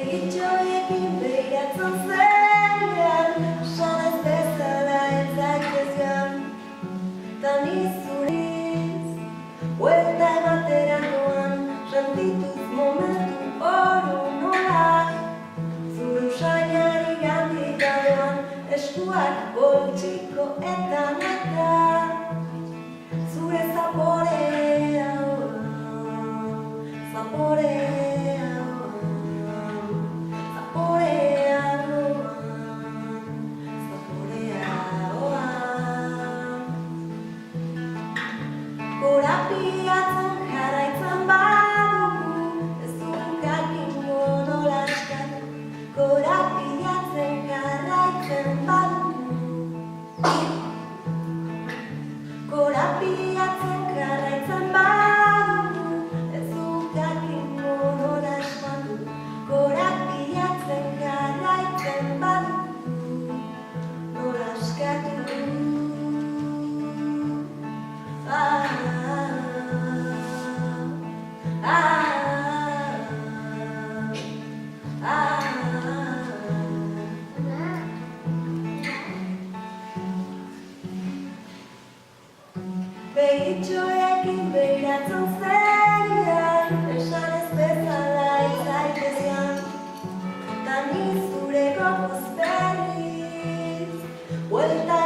Begitxoiekin begiratzen zenean, sanez bezala ez zaitez joan. Ta ni zuriz, buelta ematerakoan, sentituz momentu oro nola. Zure usainari gandik gabean, eskuak boltsiko eta neta. Zure zaporea, zaporea, zaporea, zaporea. Korapiatzen jarraitzen badugu, ez dugu jakingo nola eskatu. Korapiatzen jarraitzen badugu. Korapiatzen jarraitzen badugu, ez dugu jakingo nola eskatu. Korapiatzen jarraitzen badugu, nola eskatu. Begitxoekin begiratzen zenean, esanez bezala ez zaitez joan. Ta ni zure gogoz berriz, buelta